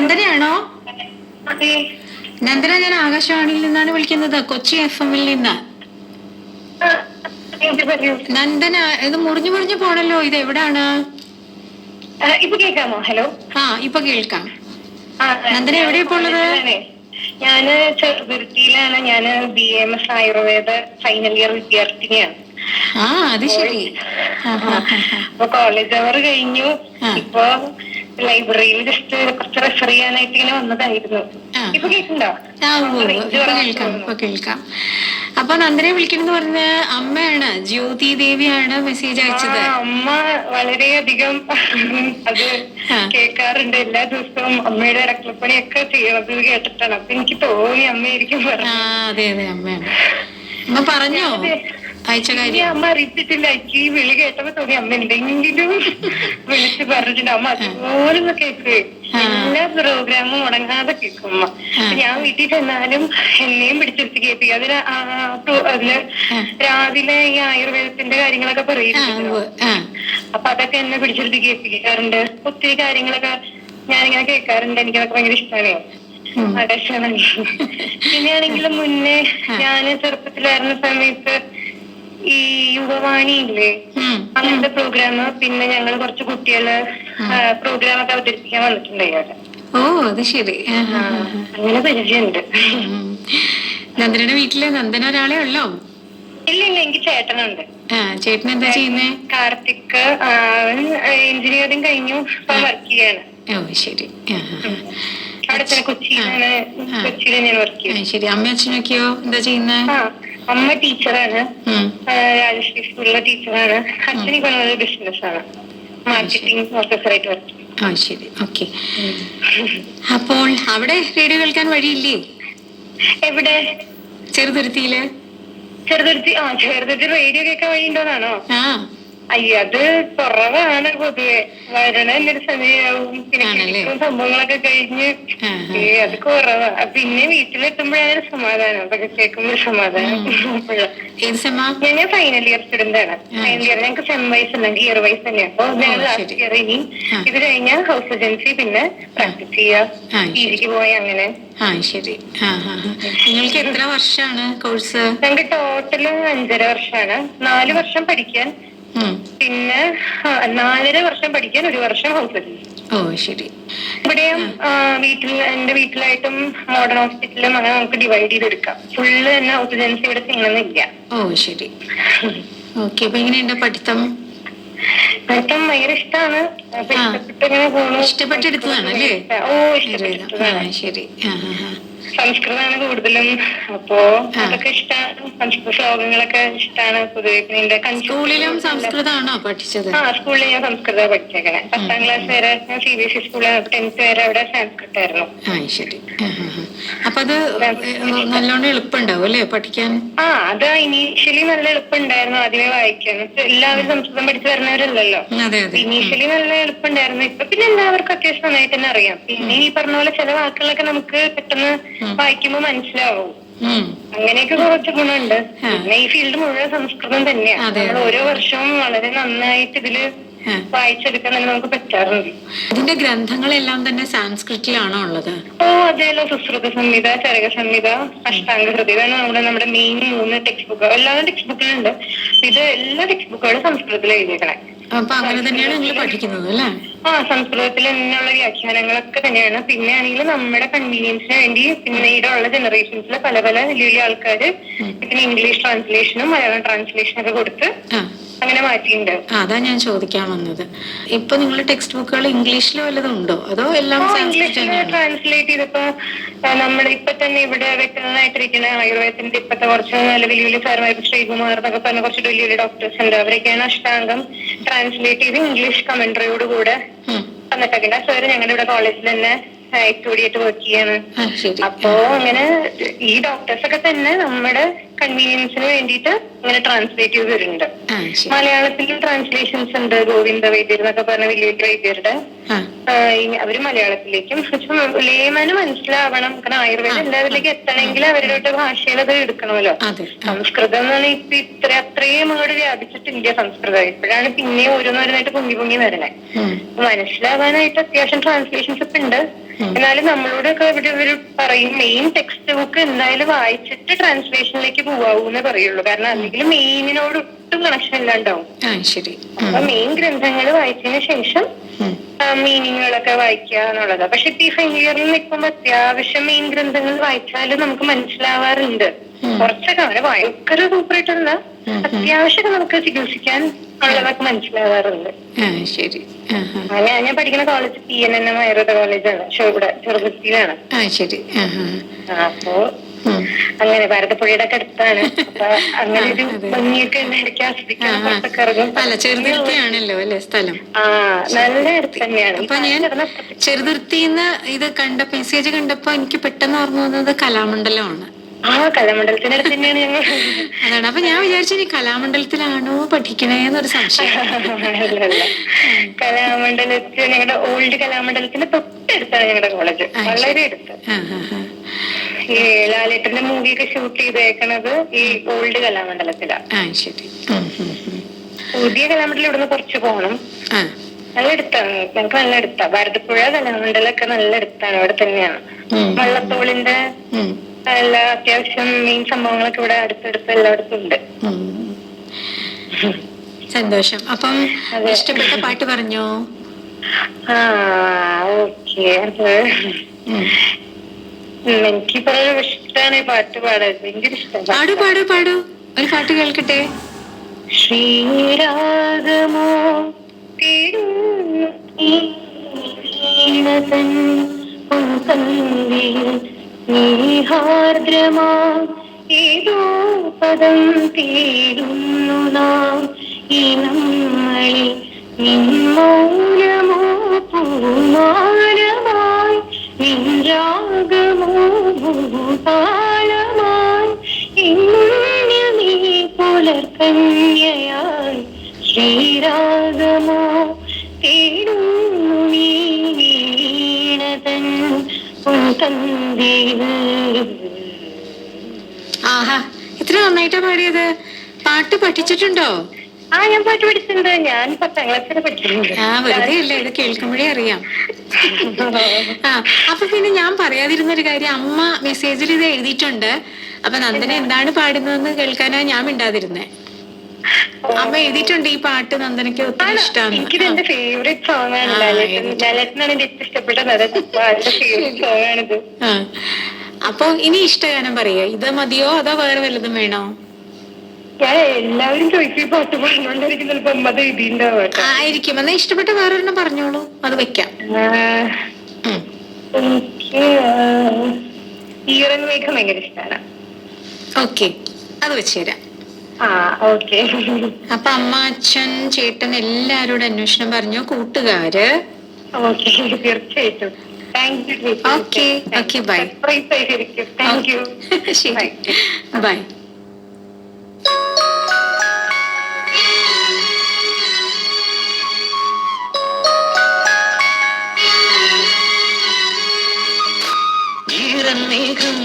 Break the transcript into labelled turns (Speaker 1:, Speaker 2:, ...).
Speaker 1: നന്ദനയാണോ?
Speaker 2: അതെ.
Speaker 1: നന്ദന, ഞാൻ ആകാശവാണിയിൽ നിന്നാണ് വിളിക്കുന്നത്, കൊച്ചി FM-ൽ നിന്ന്. നന്ദന, ഇത് മുറിഞ്ഞു മുറിഞ്ഞു പോണല്ലോ, ഇത് എവിടാണ്?
Speaker 2: ഇപ്പൊ കേൾക്കാമോ? ഹലോ.
Speaker 1: ഇപ്പൊ കേൾക്കാം. നന്ദന എവിടെയാ ഇപ്പൊ ഉള്ളത്?
Speaker 2: ഞാന് ചെറുതുരുത്തിയിലാണ്. ഞാന് BAMS ആയുർവേദ ഫൈനൽ ഇയർ വിദ്യാർത്ഥിനിയാണ്.
Speaker 1: അത് ശരി.
Speaker 2: അപ്പൊ കോളേജ് അവർ കഴിഞ്ഞു. ഇപ്പൊ ലൈബ്രറിയിൽ ജസ്റ്റ് കുറച്ച് റെഫർ ചെയ്യാനായിട്ട് ഇങ്ങനെ വന്നതായിരുന്നു. ഇപ്പൊ കേൾക്കുന്നുണ്ടോ?
Speaker 1: ഇപ്പൊ കേൾക്കാം. അപ്പൊ നന്ദനെ വിളിക്കണെന്ന് പറഞ്ഞ അമ്മയാണ്, ജ്യോതി ദേവിയാണ് മെസ്സേജ് അയച്ചത്.
Speaker 2: അമ്മ വളരെയധികം അത് കേൾക്കാറുണ്ട്. എല്ലാ ദിവസവും അമ്മയുടെ ഇടക്കളപ്പണിയൊക്കെ ചെയ്യണത് കേട്ടിട്ടാണ്. അപ്പൊ എനിക്ക് തോന്നി അമ്മയായിരിക്കും പറഞ്ഞു.
Speaker 1: അതെ അതെ, അമ്മയാണ്. അമ്മ പറഞ്ഞോ അയച്ച കാര്യം?
Speaker 2: അമ്മ അറിയിച്ചിട്ടില്ല. എനിക്ക് ഈ വിളി കേട്ടപ്പോ തോന്നി അമ്മ എന്തെങ്കിലും വിളിച്ച് പറഞ്ഞിട്ടുണ്ട്. അമ്മ അതുപോലെ കേക്ക് എല്ലാ പ്രോഗ്രാമും മുടങ്ങാതെ കേൾക്കും അമ്മ. ഞാൻ വീട്ടിൽ ചെന്നാലും എന്നെയും പിടിച്ചെടുത്ത് കേൾപ്പിക്കും. അതില് രാവിലെ ഈ ആയുർവേദത്തിന്റെ കാര്യങ്ങളൊക്കെ പറയുന്നുണ്ടല്ലോ, അപ്പൊ അതൊക്കെ എന്നെ പിടിച്ചെടുത്ത് കേൾപ്പിക്കാറുണ്ട്. ഒത്തിരി കാര്യങ്ങളൊക്കെ ഞാനിങ്ങനെ കേൾക്കാറുണ്ട്. എനിക്കതൊക്കെ ഭയങ്കര ഇഷ്ടമാണ്. പിന്നെയാണെങ്കിലും മുന്നേ ഞാന് ചെറുപ്പത്തിലായിരുന്ന സമയത്ത് ഈ യുവവാണിയില്ലേ, അങ്ങനത്തെ പ്രോഗ്രാം, പിന്നെ ഞങ്ങൾ കുറച്ച് കുട്ടികള് പ്രോഗ്രാം ഒക്കെ അവതരിപ്പിക്കാൻ വന്നിട്ടുണ്ടായിരുന്നു.
Speaker 1: അത് ശരി.
Speaker 2: അങ്ങനെ പരിചയമുണ്ട്.
Speaker 1: നന്ദനയുടെ വീട്ടില് നന്ദന ഒരാളെ ഉള്ളോ?
Speaker 2: ഇല്ല, എനിക്ക് ചേട്ടനുണ്ട്.
Speaker 1: ചേട്ടൻ എന്താ ചെയ്യുന്നേ?
Speaker 2: കാർത്തിക്. എഞ്ചിനീയറിംഗ് കഴിഞ്ഞു, ഇപ്പൊ വർക്ക് ചെയ്യാണ്.
Speaker 1: ശരി.
Speaker 2: അവിടെ തന്നെ കൊച്ചിയിലാണ്. കൊച്ചിയിൽ ഞാൻ വർക്ക് ചെയ്യുന്നത്.
Speaker 1: ശരി. അമ്മ അച്ഛനൊക്കെയോ എന്താ ചെയ്യുന്നേ?
Speaker 2: അമ്മ ടീച്ചറാണ്, രാജശ്രീ സ്കൂളിലെ ടീച്ചറാണ്. അച്ഛന് ഇപ്പൊ ബിസിനസ്സാണ്, മാർക്കറ്റിംഗ് ഓഫീസറായിട്ട് വർക്ക് ചെയ്യും.
Speaker 1: ശരി, ഓക്കെ. അപ്പോൾ അവിടെ റേഡിയോ കേൾക്കാൻ വഴിയില്ലേ?
Speaker 2: എവിടെ?
Speaker 1: ചെറുതുരുത്തിയില്.
Speaker 2: ചെറുതുരുത്തി റേഡിയോ കേൾക്കാൻ വഴിയുണ്ടോന്നാണോ? അയ്യോ, അത് കുറവാണ് പൊതുവെ. വരണ എന്നൊരു സമയമാവും. പിന്നെ സംഭവങ്ങളൊക്കെ കഴിഞ്ഞ് അത് കുറവാ. പിന്നെ വീട്ടിലെത്തുമ്പോഴാണ് സമാധാനം. അതൊക്കെ കേൾക്കുമ്പോൾ സമാധാനം. ഞാൻ ഫൈനൽ ഇയർ സ്റ്റുഡന്റ് ആണ്. ഫൈനൽ ഇയർ ഞങ്ങൾക്ക് സെം വൈസ് അല്ല, ഇയർ വൈസ് തന്നെയാണ്. അപ്പൊ ഞങ്ങൾ ലാസ്റ്റ് ഇയർ ഇനി ഇത് കഴിഞ്ഞാൽ ഹൗസ് ഏജൻസി, പിന്നെ പ്രാക്ടീസ് ചെയ്യാ, PGക്ക് പോയി അങ്ങനെ.
Speaker 1: ശരി. നിങ്ങൾക്ക് എത്ര വർഷമാണ് കോഴ്സ്?
Speaker 2: ഞങ്ങൾക്ക് ടോട്ടല് 5.5 വർഷമാണ്. 4 വർഷം പഠിക്കാൻ, പിന്നെ 4.5 വർഷം പഠിക്കാൻ, 1 വർഷം ഹൗസ് ഏജൻസി.
Speaker 1: ശരി.
Speaker 2: ഇവിടെയും എന്റെ വീട്ടിലായിട്ടും മോഡേൺ ഹോസ്പിറ്റലും അങ്ങനെ നമുക്ക് ഡിവൈഡ് ചെയ്തെടുക്കാം. ഫുള്ള് തന്നെ ഹൗസ് ഏജൻസി ഇവിടെ ചെയ്യണമെന്നില്ല.
Speaker 1: ശരി. ഓക്കെ. അപ്പൊ എങ്ങനെയുണ്ട് പഠിത്തം?
Speaker 2: ഭയങ്കര ഇഷ്ടമാണ്. ഇഷ്ടപ്പെട്ട് ഇങ്ങനെ പോണു.
Speaker 1: ഇഷ്ടപ്പെട്ടെടുത്തതാണല്ലേ?
Speaker 2: ഇഷ്ടപ്പെട്ടതാണ്.
Speaker 1: ശരി.
Speaker 2: സംസ്കൃതമാണ് കൂടുതലും. അപ്പോ അതൊക്കെ ഇഷ്ടമാണ്. സംസ്കൃത ശ്ലോകങ്ങളൊക്കെ ഇഷ്ടമാണ് പൊതുവെ.
Speaker 1: സ്കൂളിലും സംസ്കൃതമാണോ പഠിച്ചത്?
Speaker 2: സ്കൂളിൽ ഞാൻ സംസ്കൃതം പഠിച്ചേക്കണേ. 10ാം ക്ലാസ് വരെ ഞാൻ CBSE സ്കൂളിൽ, 10th വരെ അവിടെ സംസ്കൃതം ആയിരുന്നു.
Speaker 1: ശരി. അപ്പൊ അത് നല്ലോണം എളുപ്പമുണ്ടാവും അല്ലേ പഠിക്കാൻ?
Speaker 2: അത് ഇനീഷ്യലി നല്ല എളുപ്പമുണ്ടായിരുന്നു ആദ്യമേ വായിക്കാൻ. എല്ലാവരും സംസ്കൃതം പഠിച്ചു വരുന്നവരല്ലല്ലോ. ഇനീഷ്യലി നല്ല എളുപ്പമുണ്ടായിരുന്നു. ഇപ്പൊ പിന്നെ എല്ലാവർക്കും അത്യാവശ്യം നന്നായിട്ട് തന്നെ അറിയാം. പിന്നെ ഈ പറഞ്ഞ പോലെ ചില വാക്കുകളൊക്കെ നമുക്ക് പെട്ടെന്ന് വായിക്കുമ്പോ മനസ്സിലാവും. അങ്ങനെയൊക്കെ കുറച്ച് ഗുണമുണ്ട്. പിന്നെ ഈ ഫീൽഡ് മുഴുവൻ സംസ്കൃതം തന്നെയാണ്. നമ്മൾ ഓരോ വർഷവും വളരെ നന്നായിട്ട് ഇതില് വായിച്ചെടുക്കാൻ തന്നെ നമുക്ക് പറ്റാറുണ്ട്.
Speaker 1: ഇതിന്റെ ഗ്രന്ഥങ്ങളെല്ലാം തന്നെ സാൻസ്ക്രിറ്റിലാണോ ഉള്ളത്?
Speaker 2: അതേലോ. സുശ്രുത സംഹിത, ചരക സംഹിത, അഷ്ടാംഗ ഹൃദയം, ഇതാണ് നമ്മുടെ മെയിൻ 3 ടെക്സ്റ്റ് ബുക്കുകൾ. എല്ലാവരും ടെക്സ്റ്റ് ബുക്കിലുണ്ട്. ഇത് എല്ലാ ടെക്സ്റ്റ് ബുക്കുകളും സംസ്കൃതത്തിൽ എഴുതിയേക്കണേ.
Speaker 1: അപ്പൊ അങ്ങനെ തന്നെയാണ് നിങ്ങൾ പഠിക്കുന്നത് അല്ലേ?
Speaker 2: സംസ്കൃതത്തിൽ തന്നെയുള്ള വ്യാഖ്യാനങ്ങളൊക്കെ തന്നെയാണ്. പിന്നെ ആണെങ്കിൽ നമ്മുടെ കൺവീനിയൻസിന് വേണ്ടി പിന്നീട് ഉള്ള ജനറേഷൻസിലെ പല പല വലിയ വലിയ ആൾക്കാര് ഇതിന് ഇംഗ്ലീഷ് ട്രാൻസ്ലേഷനും മലയാളം ട്രാൻസ്ലേഷനും ഒക്കെ കൊടുത്ത് അങ്ങനെ മാറ്റിയിട്ടുണ്ട്.
Speaker 1: അതാ ഞാൻ ചോദിക്കാൻ വന്നത്. ഇപ്പൊ നിങ്ങൾ ടെക്സ്റ്റ് ബുക്കുകൾ ഇംഗ്ലീഷിൽ വല്ലതും ഉണ്ടോ, അതോ എല്ലാം
Speaker 2: ഇംഗ്ലീഷിൽ ട്രാൻസ്ലേറ്റ് ചെയ്തപ്പോ നമ്മുടെ ഇപ്പൊ തന്നെ ഇവിടെ വെക്കുന്നതായിട്ടിരിക്കുന്ന ആയുർവേദത്തിന്റെ ഇപ്പത്തെ കുറച്ച് നല്ല വലിയ വലിയ സാറുമാർ, ശ്രീകുമാർ എന്നൊക്കെ പറഞ്ഞ കുറച്ച് വലിയ വലിയ ഡോക്ടേഴ്സ് ഉണ്ട്. അവരൊക്കെയാണ് അഷ്ടാംഗം ട്രാൻസ്ലേറ്റ് ചെയ്ത് ഇംഗ്ലീഷ് കമന്ററിയോട് കൂടെ തന്നിട്ടൊക്കെ. സാറ് ഞങ്ങളുടെ ഇവിടെ കോളേജിൽ തന്നെ HOD ആയിട്ട് വർക്ക് ചെയ്യാണ്. അപ്പോ അങ്ങനെ ഈ ഡോക്ടേഴ്സ് ഒക്കെ തന്നെ നമ്മുടെ കൺവീനിയൻസിന് വേണ്ടിയിട്ട് ഇങ്ങനെ ട്രാൻസ്ലേറ്റ് ചെയ്ത് വരുന്നുണ്ട്. മലയാളത്തിലും ട്രാൻസ്ലേഷൻസ് ഉണ്ട്. ഗോവിന്ദ വൈദ്യർ എന്നൊക്കെ പറഞ്ഞ വലിയ വലിയ വൈദ്യരുടെ അവര് മലയാളത്തിലേക്കും. ലേമന് മനസ്സിലാവണം. കാരണം ആയുർവേദം എല്ലാവരിലേക്ക് എത്തണമെങ്കിൽ അവരുടെ ഭാഷയിൽ അത് എടുക്കണമല്ലോ. സംസ്കൃതം എന്നാണ് ഇപ്പൊ അത്രയും അങ്ങോട്ട് വ്യാപിച്ചിട്ടില്ല സംസ്കൃതം. ഇപ്പോഴാണ് പിന്നെ ഓരോന്നോരോന്നായിട്ട് പൊങ്ങി പൊങ്ങി വരണേ. മനസ്സിലാവാനായിട്ട് അത്യാവശ്യം ട്രാൻസ്ലേഷൻസ് ഒക്കെ ഉണ്ട്. എന്നാലും നമ്മളോടൊക്കെ ഇവിടെ ഇവര് പറയും മെയിൻ ടെക്സ്റ്റ് ബുക്ക് എന്തായാലും വായിച്ചിട്ട് ട്രാൻസ്ലേഷനിലേക്ക് പോവാവൂന്നേ പറയുള്ളൂ. കാരണം അല്ലെങ്കിൽ മെയിനിനോട് ഒട്ടും കണക്ഷൻ ഇല്ലാണ്ടാവും.
Speaker 1: ശരി.
Speaker 2: അപ്പൊ മെയിൻ ഗ്രന്ഥങ്ങൾ വായിച്ചതിന് ശേഷം മീനിങ്ങുകളൊക്കെ വായിക്കുക എന്നുള്ളതാ. പക്ഷെ ഇപ്പൊ ഈ ഫെയിലിയറിൽ നിൽക്കുമ്പോ അത്യാവശ്യം മെയിൻ ഗ്രന്ഥങ്ങൾ വായിച്ചാലും നമുക്ക് മനസ്സിലാവാറുണ്ട്. കുറച്ചൊക്കെ അവരെ ഭയങ്കര സൂപ്പറായിട്ടല്ല, അത്യാവശ്യം നമുക്ക് ചികിത്സിക്കാൻ ഉള്ളതൊക്കെ മനസ്സിലാവാറുണ്ട്.
Speaker 1: ശരി.
Speaker 2: ഞാൻ പഠിക്കുന്ന കോളേജ് PNNM ആയുർവേദ കോളേജാണ്, ഇവിടെ ചെറുതുരുത്തിയിലാണ്.
Speaker 1: ശരി.
Speaker 2: അപ്പോ അങ്ങനെ ഭാരതപ്പുഴയുടെ ഒക്കെ അടുത്താണ്. അപ്പൊ അങ്ങനെ ഒരു ഭംഗിയൊക്കെ ഇടയ്ക്ക് ആസ്വദിക്കാൻ പുറത്തൊക്കെ ഇറങ്ങും.
Speaker 1: ചെറുതുരുത്തിയാണല്ലോ അല്ലെ സ്ഥലം?
Speaker 2: നല്ല അടുത്ത് തന്നെയാണ്.
Speaker 1: അപ്പൊ ഞാൻ ചെറുതുരുത്തിന്ന് ഇത് മെസ്സേജ് കണ്ടപ്പോ എനിക്ക് പെട്ടെന്ന് ഓർമ്മ വന്നത് കലാമണ്ഡലമാണ്.
Speaker 2: കലാമണ്ഡലത്തിന്റെ അടുത്ത് തന്നെയാണ് ഞങ്ങൾ.
Speaker 1: അതാണ്. അപ്പൊ ഞാൻ വിചാരിച്ചു ഇനി കലാമണ്ഡലത്തിലാണോ പഠിക്കണേന്നൊരു സംശയം.
Speaker 2: കലാമണ്ഡലത്തിൽ ഞങ്ങളുടെ ഓൾഡ് കലാമണ്ഡലത്തിന്റെ തൊട്ടടുത്താണ് ഞങ്ങളുടെ കോളേജ്, വളരെ അടുത്ത്. ഈ ലാലേട്ടന്റെ മൂവിയൊക്കെ ഷൂട്ട് ചെയ്തേക്കണത് ഈ ഓൾഡ് കലാമണ്ഡലത്തിലാണ്.
Speaker 1: ശരി.
Speaker 2: പുതിയ കലാമണ്ഡലം ഇവിടുന്ന് കുറച്ച് പോകണം. നല്ല അടുത്താണ്, ഞങ്ങൾക്ക് നല്ല അടുത്താണ്. ഭാരതപ്പുഴ കലാമണ്ഡലമൊക്കെ നല്ല അടുത്താണ്, ഇവിടെ തന്നെയാണ്. വള്ളത്തോളിന്റെ എല്ലാ അത്യാവശ്യം മെയിൻ സംഭവങ്ങളൊക്കെ ഇവിടെ അടുത്തടുത്ത് എല്ലായിടത്തും ഉണ്ട്.
Speaker 1: സന്തോഷം. അപ്പം ഇഷ്ടപ്പെട്ട പാട്ട് പറഞ്ഞോ?
Speaker 2: ഓക്കെ. എനിക്കിപ്പോ ഇഷ്ടമാണ് പാട്ട് പാടാൻ, ഭയങ്കര ഇഷ്ടം.
Speaker 1: പാടൂ ഒരു പാട്ട് കേൾക്കട്ടെ.
Speaker 2: ശ്രീരാഗമോ നീഹാർദ്രമാ ഏതോ പദം തേടുന്നു നാം ഈ നമ്മളിൽ നിന്മൗനമോ പൂമാനമായി നിൻരാഗമോ ഭൂപാലമായി ഇന്നിൽ നീ പുലർക്കന്യയായി ശ്രീരാഗമോ തേടുന്നു നീ വീണതൻ
Speaker 1: ആഹാ, ഇത്ര നന്നായിട്ടാ പാടിയത്. പാട്ട് പഠിച്ചിട്ടുണ്ടോ?
Speaker 2: ഞാൻ പാട്ട് പഠിച്ചിട്ടുണ്ട്. ഞാൻ 10ാം ക്ലാസ്സിൽ പഠിച്ചിട്ടുണ്ട്.
Speaker 1: വെറുതെ അല്ലേ, ഇത് കേൾക്കുമ്പോഴേ അറിയാം. അപ്പൊ പിന്നെ ഞാൻ പറയാതിരുന്നൊരു കാര്യം, അമ്മ മെസ്സേജിൽ ഇത് എഴുതിയിട്ടുണ്ട്. അപ്പൊ നന്ദന എന്താണ് പാടുന്നതെന്ന് കേൾക്കാനാ ഞാൻ മിണ്ടാതിരുന്നേ. അമ്മ എഴുതിയിട്ടുണ്ട് ഈ പാട്ട് നന്ദനയ്ക്ക് ഒത്തിരി ഇഷ്ടമാണ്.
Speaker 2: എനിക്കിത് എന്റെ ഫേവറേറ്റ് സോങ് ആണ്. ലാലേട്ടനാണ് എന്റെ ഏറ്റവും ഇഷ്ടപ്പെട്ട ഫേവറേറ്റ് സോങ് ആണിത്.
Speaker 1: അപ്പൊ ഇനി ഇഷ്ടഗാനം പറയാ, ഇത് മതിയോ അതോ വേറെ വല്ലതും വേണോ?
Speaker 2: ഞാൻ എല്ലാവരും ചോദിക്കും ഈ പാട്ട് പാടുന്നോണ്ടായിരിക്കും ചിലപ്പോ അമ്മ അത് എഴുതിണ്ടാവും.
Speaker 1: ആയിരിക്കും. എന്നാ ഇഷ്ടപ്പെട്ട വേറൊരെണ്ണം പറഞ്ഞോളൂ, അത് വെക്കാം.
Speaker 2: എനിക്ക് ഈറൻ മേഘം ഭയങ്കര ഇഷ്ടമാണ്.
Speaker 1: ഓക്കെ, അത് വെച്ചുതരാം.
Speaker 2: ഓക്കെ.
Speaker 1: അപ്പൊ അമ്മ, അച്ഛൻ, ചേട്ടൻ എല്ലാരോടും അന്വേഷണം പറഞ്ഞു, കൂട്ടുകാര്.
Speaker 2: ഓക്കെ, തീർച്ചയായിട്ടും. Thank you.
Speaker 1: Okay, bye.
Speaker 2: Thank you.
Speaker 1: ശരി, ബൈ.
Speaker 3: മേഘം